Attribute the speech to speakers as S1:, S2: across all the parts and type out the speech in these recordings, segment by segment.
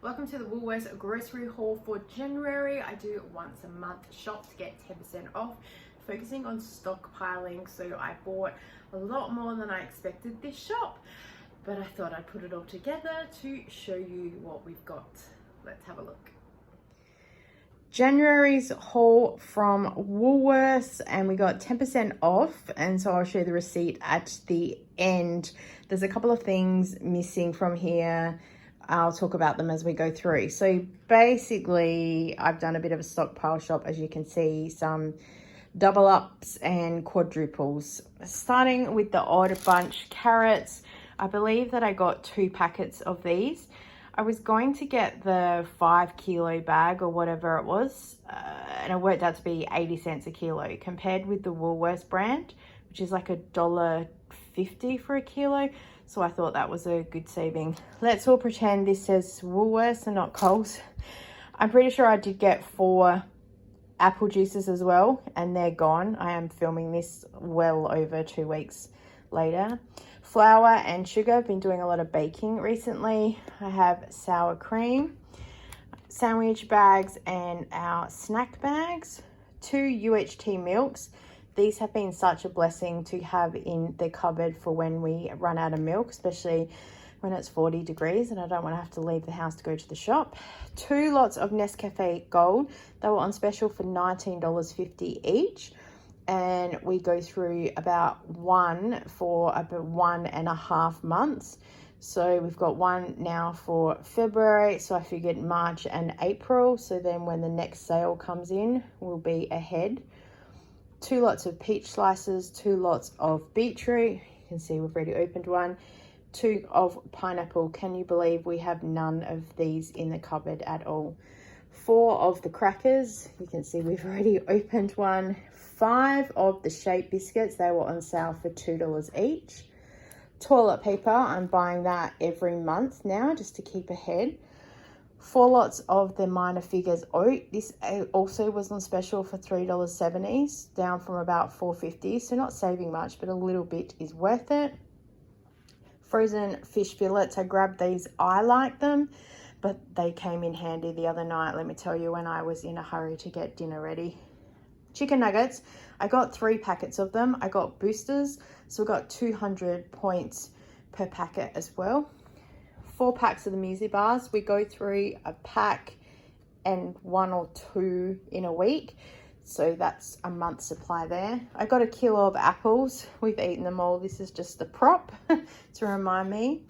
S1: Welcome to the Woolworths grocery haul for January. I do once a month shop to get 10% off, focusing on stockpiling. So I bought a lot more than I expected this shop, but I thought I'd put it all together to show you what we've got. Let's have a look. January's haul from Woolworths, and we got 10% off, and so I'll show you the receipt at the end. There's a couple of things missing from here. I'll talk about them as we go through. So basically, I've done a bit of a stockpile shop, as you can see, some double ups and quadruples. Starting with the odd bunch carrots, I believe that I got 2 packets of these. I was going to get the 5 kilo bag or whatever it was, and it worked out to be 80 cents a kilo compared with the Woolworths brand, which is like $1.50 for a kilo. So I thought that was a good saving. Let's all pretend this says Woolworths and not Coles. I'm pretty sure I did get 4 apple juices as well, and they're gone. I am filming this well over 2 weeks later. Flour and sugar. I've been doing a lot of baking recently. I have sour cream, sandwich bags, and our snack bags. 2 UHT milks. These have been such a blessing to have in the cupboard for when we run out of milk, especially when it's 40 degrees and I don't want to have to leave the house to go to the shop. 2 lots of Nescafe Gold. They were on special for $19.50 each. And we go through about 1 for about 1.5 months. So we've got 1 now for February. So I figured March and April. So then when the next sale comes in, we'll be ahead. 2 lots of peach slices, 2 lots of beetroot. You can see we've already opened 1. 2 of pineapple. Can you believe we have none of these in the cupboard at all? 4 of the crackers. You can see we've already opened 1. 5 of the Shape biscuits. They were on sale for $2 each. Toilet paper. I'm buying that every month now just to keep ahead. 4 lots of the Minor Figures oat. This also was on special for $3.70, down from about $4.50. So not saving much, but a little bit is worth it. Frozen fish fillets. I grabbed these. I like them, but they came in handy the other night, let me tell you, when I was in a hurry to get dinner ready. Chicken nuggets. I got 3 packets of them. I got boosters, so we got 200 points per packet as well. 4 packs of the muesli bars. We go through a pack and 1 or 2 in a week, so that's a month's supply there. I got 1 kilo of apples. We've eaten them all. This is just the prop to remind me.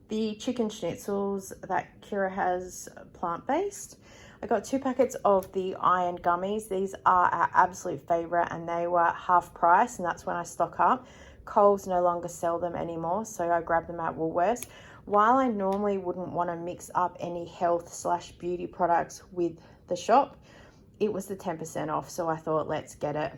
S1: The chicken schnitzels that Kira has, plant-based. I got 2 packets of the iron gummies. These are our absolute favorite, and they were half price, and that's when I stock up. Coles no longer sell them anymore, so I grabbed them at Woolworths. While I normally wouldn't want to mix up any health/beauty products with the shop, it was the 10% off, so I thought, let's get it.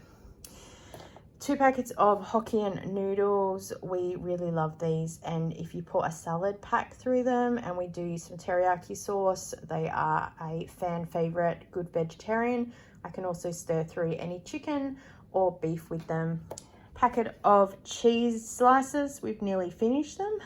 S1: 2 packets of Hokkien noodles. We really love these, and if you put a salad pack through them, and we do some teriyaki sauce, they are a fan favorite, good vegetarian. I can also stir through any chicken or beef with them. Packet of cheese slices. We've nearly finished them.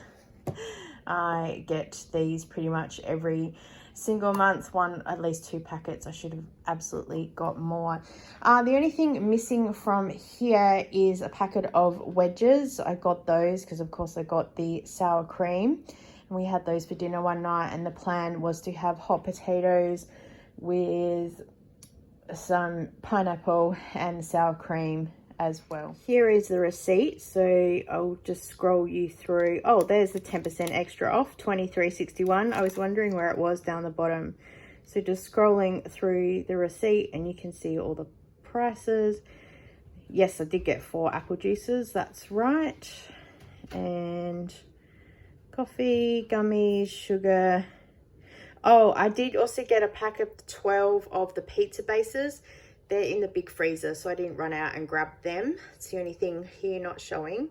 S1: I get these pretty much every single month, at least 2 packets. I should have absolutely got more. The only thing missing from here is a packet of wedges. I got those because of course I got the sour cream, and we had those for dinner one night, and the plan was to have hot potatoes with some pineapple and sour cream as well. Here is the receipt, so I'll just scroll you through. Oh, there's the 10% extra off, $23.61. I was wondering where it was down the bottom. So just scrolling through the receipt, and you can see all the prices. Yes, I did get 4 apple juices, that's right. And coffee, gummies, sugar. Oh, I did also get a pack of 12 of the pizza bases. They're in the big freezer, so I didn't run out and grab them. It's the only thing here not showing.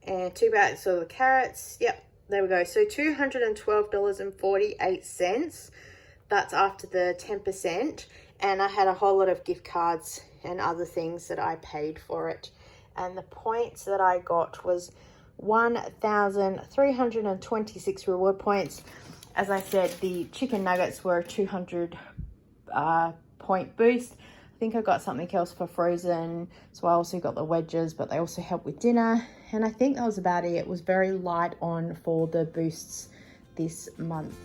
S1: And 2 bags of the carrots. Yep, there we go. So $212.48. That's after the 10%. And I had a whole lot of gift cards and other things that I paid for it. And the points that I got was 1,326 reward points. as I said, the chicken nuggets were a 200 point boost. I think I got something else for frozen, so I also got the wedges, but they also help with dinner. And I think that was about it. It was very light on for the boosts this month.